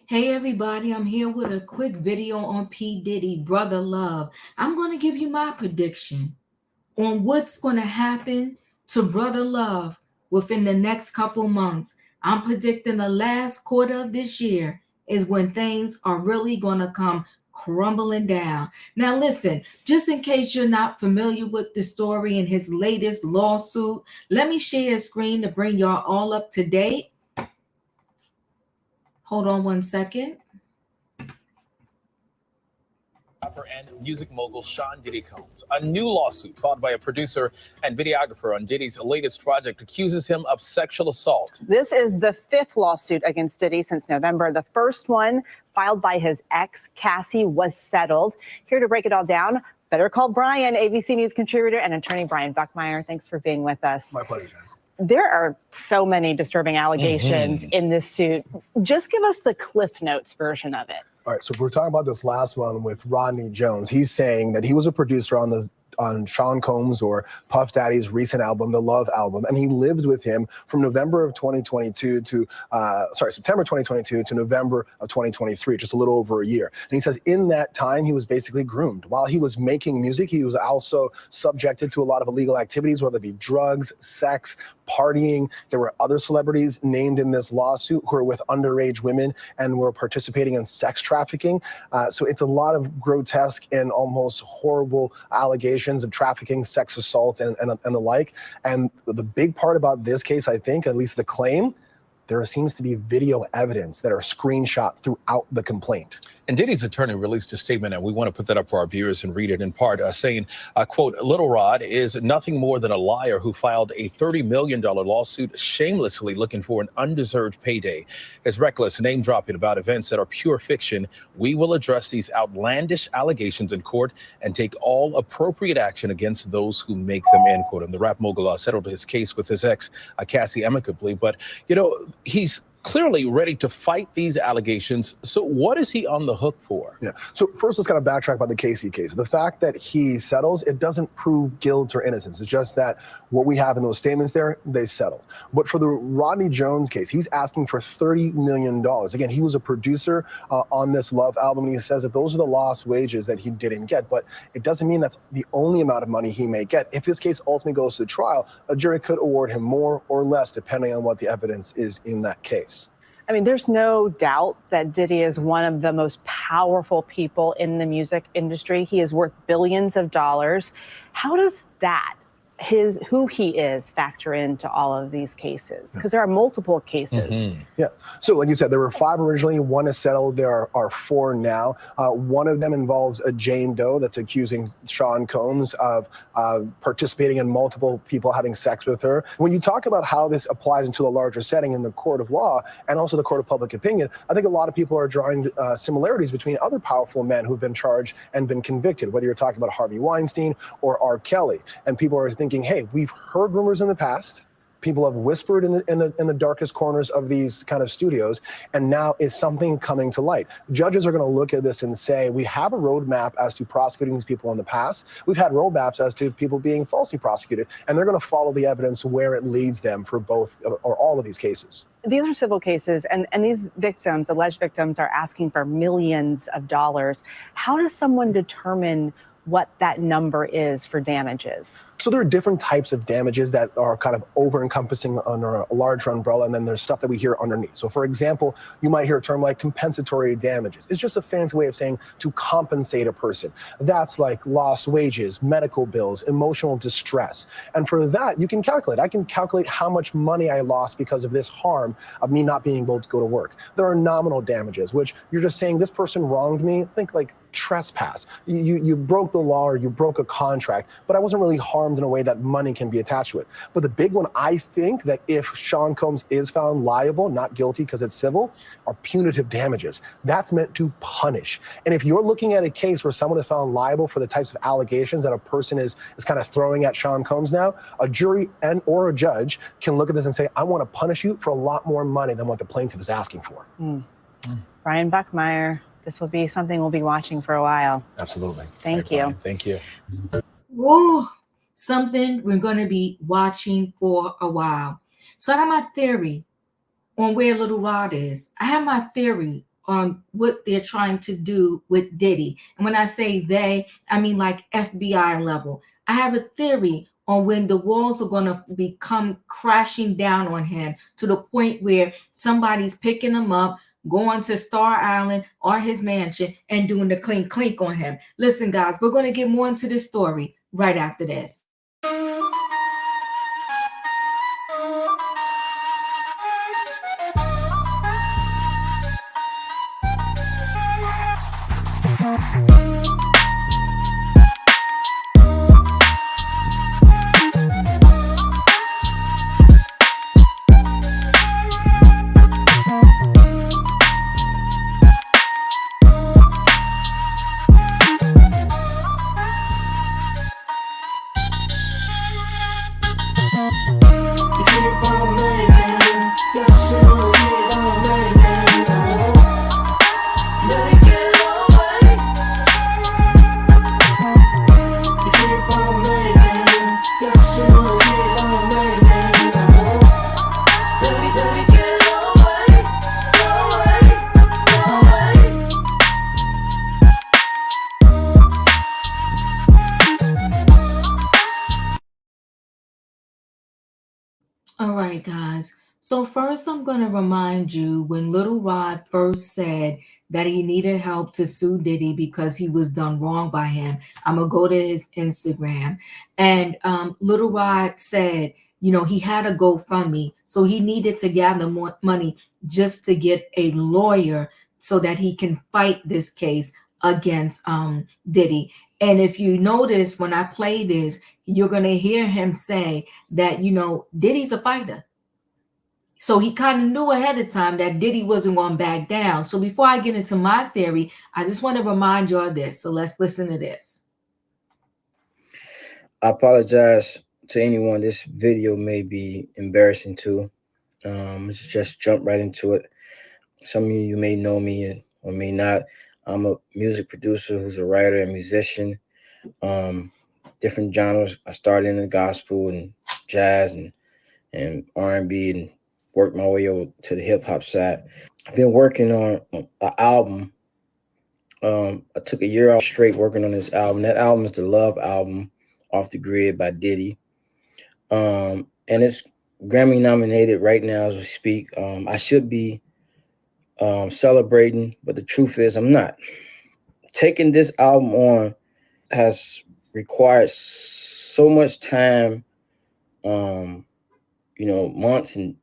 Hey everybody, I'm here with a quick video on P. Diddy, Brother Love. I'm going to give you my prediction on what's going to happen to Brother Love within the next couple months. I'm predicting the last quarter of this year is when things are really going to come crumbling down. Now, listen, just in case you're not familiar with the story and his latest lawsuit, let me share a screen to bring y'all all up to date. Hold on one second. Rapper and music mogul Sean Diddy Combs. A new lawsuit filed by a producer and videographer on Diddy's latest project accuses him of sexual assault. This is the fifth lawsuit against Diddy since November. The first one, filed by his ex, Cassie, was settled. Here to break it all down, Better Call Brian, ABC News contributor and attorney Brian Buckmeyer. Thanks for being with us. My pleasure, guys. There are so many disturbing allegations in this suit. Just give us the Cliff Notes version of it. All right, so if we're talking about this last one with Rodney Jones, he's saying that he was a producer on Sean Combs or Puff Daddy's recent album, the Love album, and he lived with him from November of 2022 to September 2022 to November of 2023, just a little over a year. And he says in that time he was basically groomed. While he was making music, he was also subjected to a lot of illegal activities, whether it be drugs, sex, partying. There were other celebrities named in this lawsuit who were with underage women and were participating in sex trafficking. So it's a lot of grotesque and almost horrible allegations of trafficking, sex assault, and the like. And the big part about this case, I think, at least the claim, there seems to be video evidence that are screenshot throughout the complaint. And Diddy's attorney released a statement, and we want to put that up for our viewers and read it in part, saying, quote, Little Rod is nothing more than a liar who filed a $30 million lawsuit shamelessly looking for an undeserved payday. His reckless name dropping about events that are pure fiction. We will address these outlandish allegations in court and take all appropriate action against those who make them, end quote. And the rap mogul settled his case with his ex, Cassie, amicably. But, you know, he's clearly ready to fight these allegations. So what is he on the hook for? Yeah. So first, let's kind of backtrack about the Casey case. The fact that he settles, it doesn't prove guilt or innocence. It's just that what we have in those statements there, they settled. But for the Rodney Jones case, he's asking for $30 million. Again, he was a producer on this Love album, and he says that those are the lost wages that he didn't get. But it doesn't mean that's the only amount of money he may get. If this case ultimately goes to trial, a jury could award him more or less, depending on what the evidence is in that case. I mean, there's no doubt that Diddy is one of the most powerful people in the music industry. He is worth billions of dollars. How does that, who he is, factor into all of these cases? Because there are multiple cases. Yeah. So like you said, there were 5 originally. 1 is settled. There are 4 now. One of them involves a Jane Doe that's accusing Sean Combs of participating in multiple people having sex with her. When you talk about how this applies into a larger setting in the court of law and also the court of public opinion, I think a lot of people are drawing similarities between other powerful men who've been charged and been convicted, whether you're talking about Harvey Weinstein or R. Kelly. And people are thinking, hey, we've heard rumors in the past. People have whispered in the darkest corners of these kind of studios, and now is something coming to light. Judges are going to look at this and say, we have a roadmap as to prosecuting these people in the past. We've had roadmaps as to people being falsely prosecuted, and they're going to follow the evidence where it leads them for both or all of these cases. These are civil cases, and these victims, alleged victims, are asking for millions of dollars. How does someone determine what that number is for damages? So there are different types of damages that are kind of over-encompassing under a larger umbrella, and then there's stuff that we hear underneath. So for example, you might hear a term like compensatory damages. It's just a fancy way of saying to compensate a person. That's like lost wages, medical bills, emotional distress. And for that, you can calculate. I can calculate how much money I lost because of this harm of me not being able to go to work. There are nominal damages, which you're just saying this person wronged me. Think like trespass. You broke the law or you broke a contract, but I wasn't really harmed in a way that money can be attached to it. But the big one, I think that if Sean Combs is found liable, not guilty because it's civil, are punitive damages. That's meant to punish. And if you're looking at a case where someone is found liable for the types of allegations that a person is kind of throwing at Sean Combs now, a jury and or a judge can look at this and say, I want to punish you for a lot more money than what the plaintiff is asking for. Brian Buckmeyer, this will be something we'll be watching for a while. Absolutely. Thank you. Brian, thank you. Ooh, something we're going to be watching for a while. So I have my theory on where Little Rod is. I have my theory on what they're trying to do with Diddy. And when I say they, I mean like FBI level. I have a theory on when the walls are going to become crashing down on him to the point where somebody's picking him up, going to Star Island or his mansion and doing the clink clink on him. Listen, guys, we're going to get more into this story right after this. All right, guys. So first, I'm going to remind you when Little Rod first said that he needed help to sue Diddy because he was done wrong by him. I'm going to go to his Instagram. And Little Rod said, you know, he had a GoFundMe. So he needed to gather more money just to get a lawyer so that he can fight this case against Diddy. And if you notice, when I play this, you're going to hear him say that, you know, Diddy's a fighter. So he kind of knew ahead of time that Diddy wasn't going to back down. So before I get into my theory, I just want to remind you of this. So let's listen to this. I apologize to anyone. This video may be embarrassing too. Let's just jump right into it. Some of you may know me or may not. I'm a music producer who's a writer and musician. Different genres. I started in the gospel and jazz and R&B and worked my way over to the hip hop side. I've been working on an album. I took a year off straight working on this album. That album is the Love album, Off the Grid by Diddy. And it's Grammy nominated right now as we speak. I should be celebrating, but the truth is I'm not. Taking this album on has required so much time, months and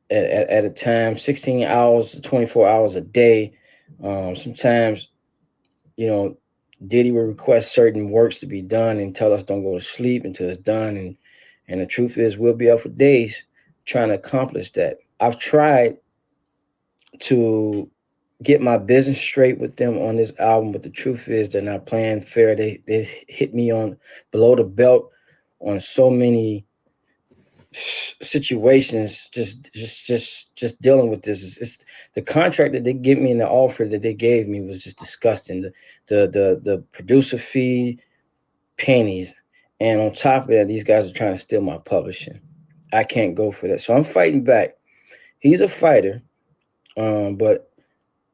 at a time, 16 hours to 24 hours a day. Sometimes, Diddy will request certain works to be done and tell us don't go to sleep until it's done. And the truth is we'll be up for days trying to accomplish that. I've tried to get my business straight with them on this album, but the truth is they're not playing fair. They hit me on below the belt on so many situations. Just dealing with this. It's the contract that they give me and the offer that they gave me was just disgusting. The producer fee, pennies, and on top of that, these guys are trying to steal my publishing. I can't go for that, so I'm fighting back. He's a fighter, but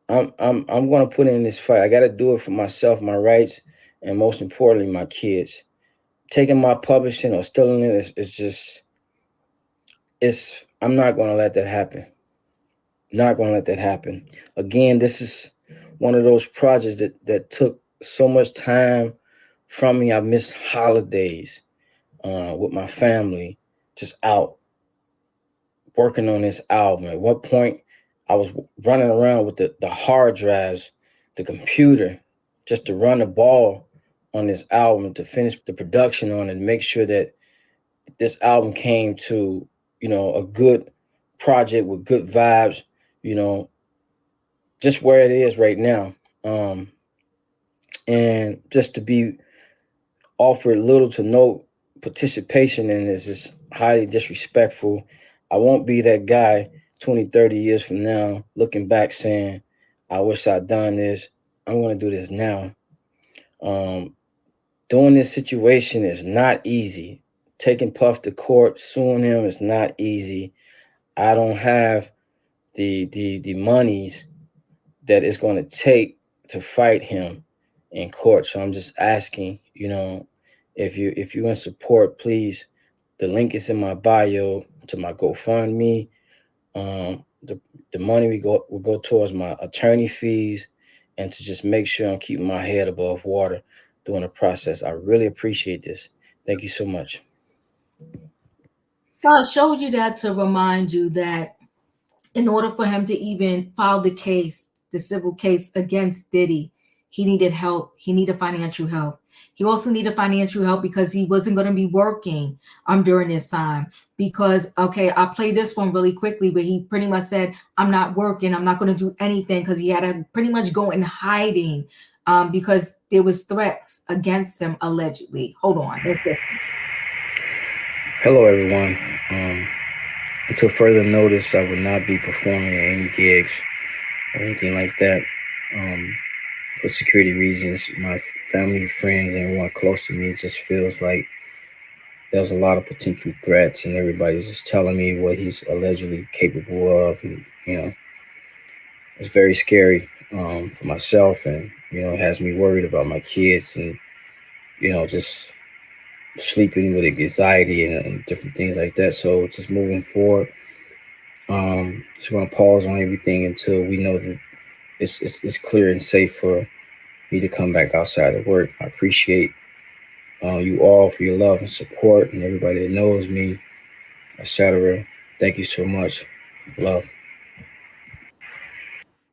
I'm going to put in this fight. I got to do it for myself, my rights, and most importantly, my kids. Taking my publishing or stealing it is I'm not going to let that happen. Not going to let that happen. Again, this is one of those projects that took so much time from me. I missed holidays with my family, just out working on this album. At what point I was running around with the hard drives, the computer, just to run the ball on this album, to finish the production on it, make sure that this album came to, a good project with good vibes, just where it is right now. And just to be offered little to no participation in this is highly disrespectful. I won't be that guy 20, 30 years from now looking back saying, I wish I'd done this. I'm going to do this now. Doing this situation is not easy. Taking Puff to court, suing him is not easy. I don't have the monies that it's going to take to fight him in court. So I'm just asking, if you in support, please. The link is in my bio to my GoFundMe. The money will go towards my attorney fees, and to just make sure I'm keeping my head above water during the process. I really appreciate this. Thank you so much. So I showed you that to remind you that in order for him to even file the case, the civil case against Diddy, he needed help. He needed financial help. He also needed financial help because he wasn't going to be working during this time. Because, okay, I'll play this one really quickly, but he pretty much said, I'm not working. I'm not going to do anything, because he had to pretty much go in hiding because there was threats against him, allegedly. Hold on. Let's listen. Hello, everyone. Until further notice, I will not be performing at any gigs or anything like that. For security reasons, my family, friends, everyone close to me, it just feels like there's a lot of potential threats, and everybody's just telling me what he's allegedly capable of, and it's very scary for myself, and it has me worried about my kids, and just sleeping with anxiety and different things like that. So just moving forward, just want to pause on everything until we know that it's clear and safe for me to come back outside of work. I appreciate you all for your love and support, and everybody that knows me, etc. Thank you so much. Love.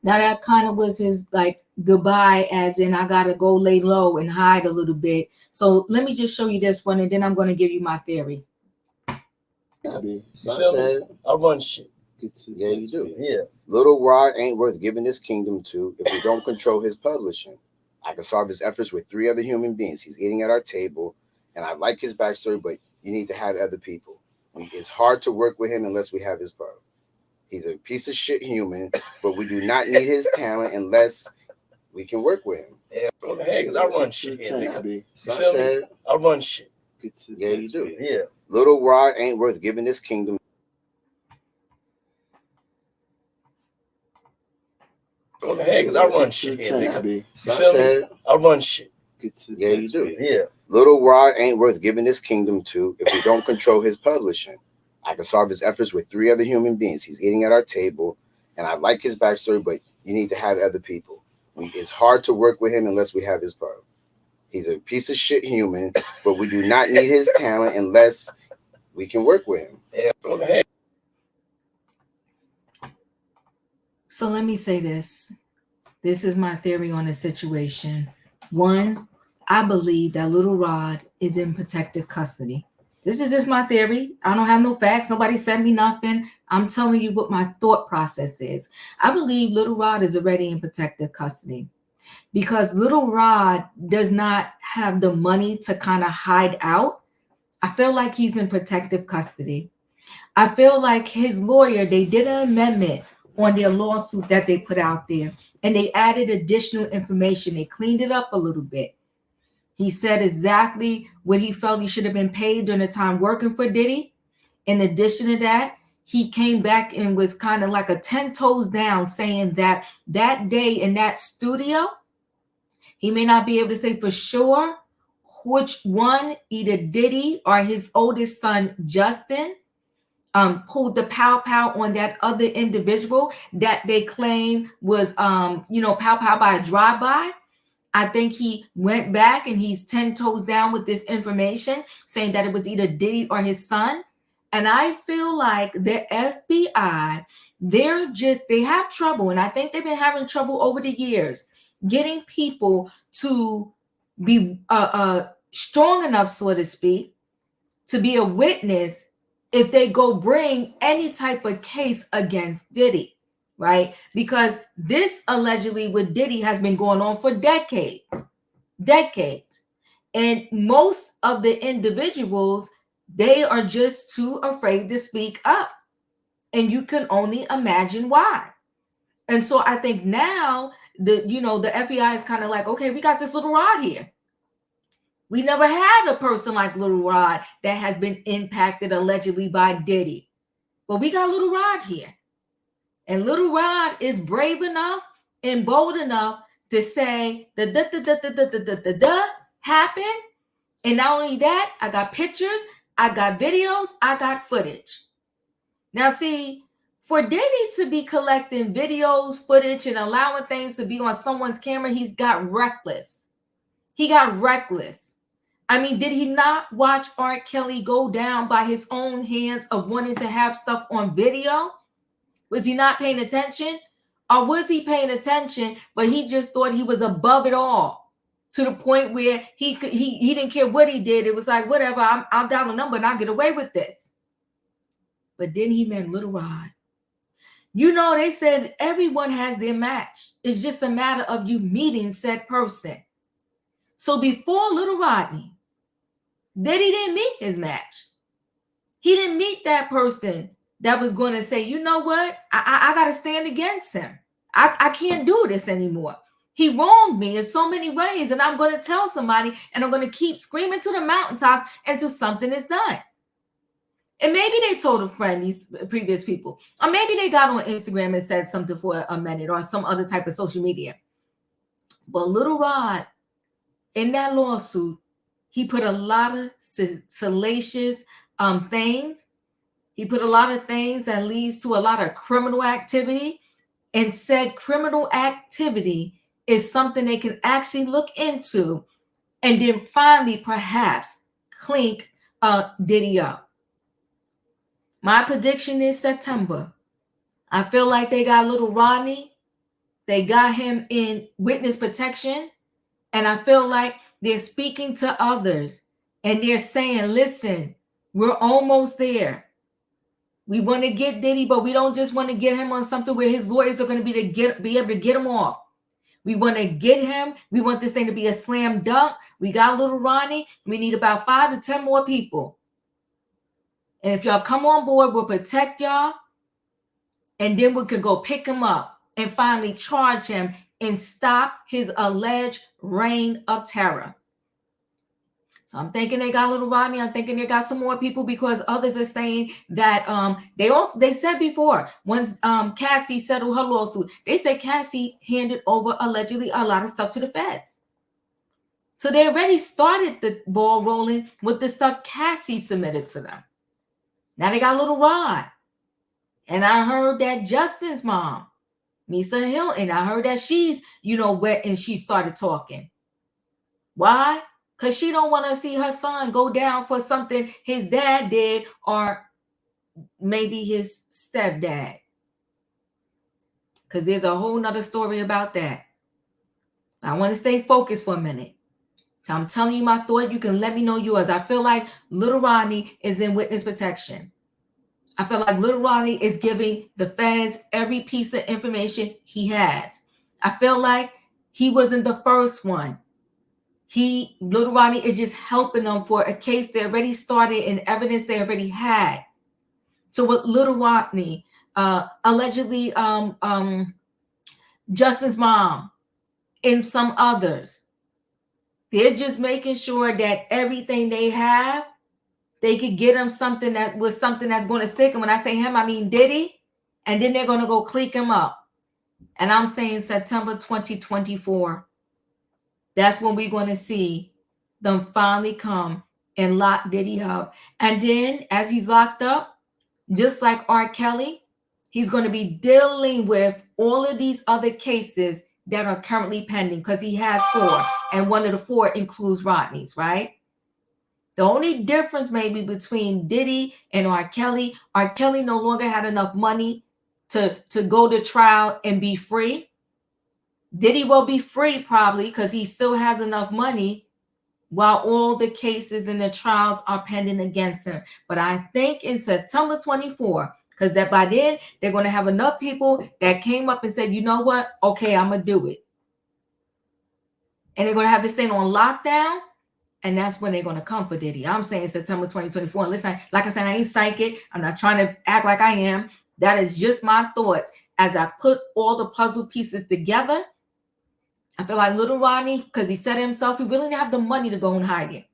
Now that kind of was his like goodbye, as in I gotta go lay low and hide a little bit. So let me just show you this one, and then I'm gonna give you my theory. So I said, I run shit. Yeah, you do. Yeah. Little Rod ain't worth giving this kingdom to if we don't control his publishing. I can solve his efforts with 3 other human beings. He's eating at our table, and I like his backstory, but you need to have other people. It's hard to work with him unless we have his pub. He's a piece of shit human, but we do not need his talent unless we can work with him. Yeah, go ahead, because I run shit. So I said, I run shit. Yeah, you do. Yeah. Little Rod ain't worth giving this kingdom. Go ahead, because I run shit. So I said, I run shit. Yeah, you do. Yeah. Little Rod ain't worth giving this kingdom to if we don't control his publishing. I can solve his efforts with 3 other human beings. He's eating at our table, and I like his backstory, but you need to have other people. It's hard to work with him unless we have his pub. He's a piece of shit human, but we do not need his talent unless we can work with him. Yeah, go ahead. So let me say this. This is my theory on the situation. 1, I believe that Little Rod is in protective custody. This is just my theory. I don't have no facts. Nobody sent me nothing. I'm telling you what my thought process is. I believe Little Rod is already in protective custody because Little Rod does not have the money to kind of hide out. I feel like he's in protective custody. I feel like his lawyer, they did an amendment on their lawsuit that they put out there, and they added additional information. They cleaned it up a little bit. He said exactly what he felt he should have been paid during the time working for Diddy. In addition to that, he came back and was kind of like a 10 toes down, saying that that day in that studio, he may not be able to say for sure which one, either Diddy or his oldest son, Justin, pulled the pow on that other individual that they claim was, pow by a drive-by. I think he went back and he's 10 toes down with this information, saying that it was either Diddy or his son. And I feel like the FBI, they have trouble. And I think they've been having trouble over the years getting people to be strong enough, so to speak, to be a witness if they go bring any type of case against Diddy. Right? Because this allegedly with Diddy has been going on for decades. And most of the individuals, they are just too afraid to speak up. And you can only imagine why. And so I think now the FBI is kind of like, okay, we got this Little Rod here. We never had a person like Little Rod that has been impacted allegedly by Diddy. But we got Little Rod here. And Little Rod is brave enough and bold enough to say the happened. And not only that, I got pictures, I got videos, I got footage. Now, see, for Diddy to be collecting videos, footage, and allowing things to be on someone's camera, he's got reckless. He got reckless. I mean, did he not watch R. Kelly go down by his own hands of wanting to have stuff on video? Was he not paying attention? Or was he paying attention, but he just thought he was above it all to the point where he didn't care what he did. It was like, whatever, I'll dial a number and I'll get away with this. But then he met Little Rod. You know, they said everyone has their match. It's just a matter of you meeting said person. So before Little Rodney, Diddy didn't meet his match. He didn't meet that person that was going to say, you know what? I got to stand against him. I can't do this anymore. He wronged me in so many ways, and I'm going to tell somebody, and I'm going to keep screaming to the mountaintops until something is done. And maybe they told a friend, these previous people, or maybe they got on Instagram and said something for a minute or some other type of social media. But Little Rod, in that lawsuit, he put a lot of salacious things. He put a lot of things that leads to a lot of criminal activity, and said criminal activity is something they can actually look into and then finally perhaps clink Diddy up. My prediction is September. I feel like they got Little Rodney. They got him in witness protection. And I feel like they're speaking to others. And they're saying, listen, we're almost there. We want to get Diddy, but we don't just want to get him on something where his lawyers are going to be able to get him off. We want to get him. We want this thing to be a slam dunk. We got Little Rodney. We need about 5 to 10 more people. And if y'all come on board, we'll protect y'all. And then we could go pick him up and finally charge him and stop his alleged reign of terror. So I'm thinking they got Little Rodney. I'm thinking they got some more people, because others are saying that they said before, once Cassie settled her lawsuit, they said Cassie handed over allegedly a lot of stuff to the feds. So they already started the ball rolling with the stuff Cassie submitted to them. Now they got Little Rod. And I heard that Justin's mom, Misa Hilton, I heard that she's, wet, and she started talking. Why? Because she don't want to see her son go down for something his dad did, or maybe his stepdad. Because there's a whole nother story about that. I want to stay focused for a minute. So I'm telling you my thought. You can let me know yours. I feel like Little Rodney is in witness protection. I feel like Little Rodney is giving the feds every piece of information he has. I feel like he wasn't the first one. Little Rodney is just helping them for a case they already started and evidence they already had. So with Little Rodney, allegedly Justin's mom and some others, they're just making sure that everything they have, they could get him something that was something that's going to stick. And when I say him, I mean Diddy. And then they're going to go click him up. And I'm saying September 2024. That's when we're going to see them finally come and lock Diddy up. And then as he's locked up, just like R. Kelly, he's going to be dealing with all of these other cases that are currently pending, because he has 4. And one of the 4 includes Rodney's, right? The only difference maybe between Diddy and R. Kelly no longer had enough money to go to trial and be free. Diddy will be free probably because he still has enough money while all the cases and the trials are pending against him. But I think in September 24, because that by then they're going to have enough people that came up and said, you know what? Okay, I'm going to do it. And they're going to have this thing on lockdown. And that's when they're going to come for Diddy. I'm saying September 2024. And listen, like I said, I ain't psychic. I'm not trying to act like I am. That is just my thought. As I put all the puzzle pieces together, I feel like Little Rodney, because he said himself, he really didn't have the money to go and hide it.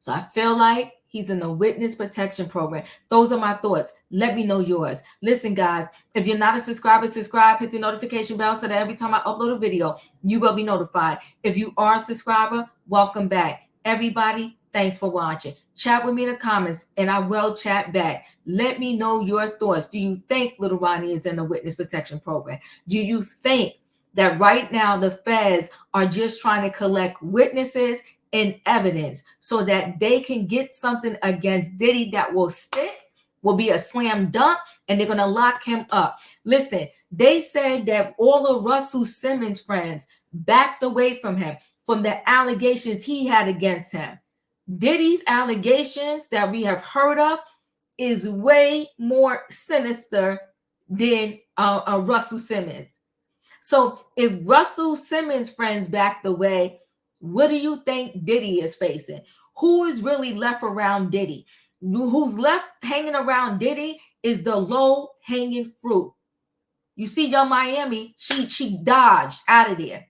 So I feel like He's in the witness protection program. Those are my thoughts. Let me know yours. Listen, guys, if you're not a subscriber, subscribe, hit the notification bell so that every time I upload a video, you will be notified. If you are a subscriber, welcome back. Everybody, thanks for watching. Chat with me in the comments, and I will chat back. Let me know your thoughts. Do you think Little Ronnie is in the witness protection program? Do you think that right now the feds are just trying to collect witnesses and evidence so that they can get something against Diddy that will stick, will be a slam dunk, and they're going to lock him up? Listen, they said that all of Russell Simmons' friends backed away from him, from the allegations he had against him. Diddy's allegations that we have heard of is way more sinister than Russell Simmons. So if Russell Simmons' friends backed away, what do you think Diddy is facing? Who is really left around Diddy? Who's left hanging around Diddy is the low-hanging fruit. You see, Young Miami, she dodged out of there.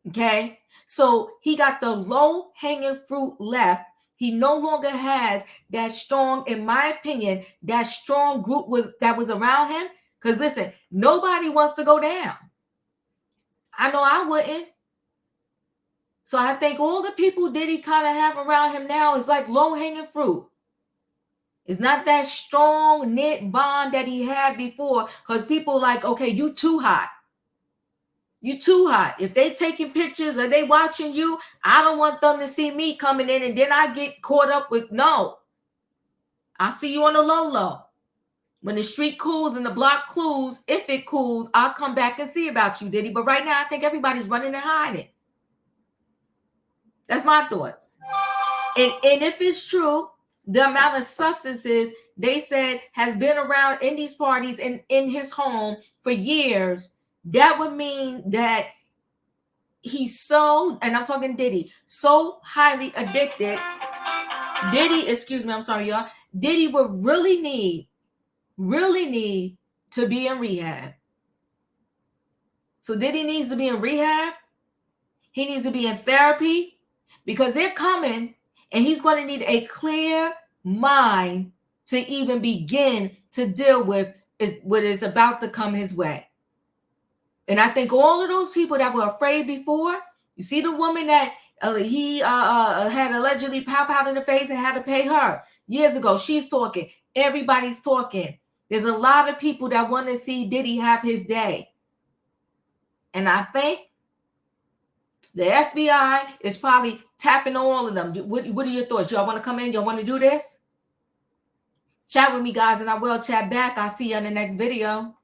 Okay? So he got the low-hanging fruit left. He no longer has that strong, in my opinion, that strong group that was around him. Because listen, nobody wants to go down. I know I wouldn't. So I think all the people Diddy kind of have around him now is like low-hanging fruit. It's not that strong knit bond that he had before, because people like, okay, you too hot. You too hot. If they taking pictures or they watching you, I don't want them to see me coming in and then I get caught up with, no. I'll see you on the low. When the street cools and the block cools, if it cools, I'll come back and see about you, Diddy. But right now, I think everybody's running and hiding. That's my thoughts. And if it's true, the amount of substances they said has been around in these parties and in his home for years, that would mean that he's so, and I'm talking Diddy, so highly addicted. Diddy, excuse me, I'm sorry, y'all. Diddy would really need to be in rehab. So Diddy needs to be in rehab. He needs to be in therapy because they're coming and he's going to need a clear mind to even begin to deal with what is about to come his way. And I think all of those people that were afraid before, you see the woman that he had allegedly pop out in the face and had to pay her years ago. She's talking. Everybody's talking. There's a lot of people that want to see Diddy have his day. And I think the FBI is probably tapping all of them. What are your thoughts? Y'all want to come in? Y'all want to do this? Chat with me, guys, and I will chat back. I'll see you in the next video.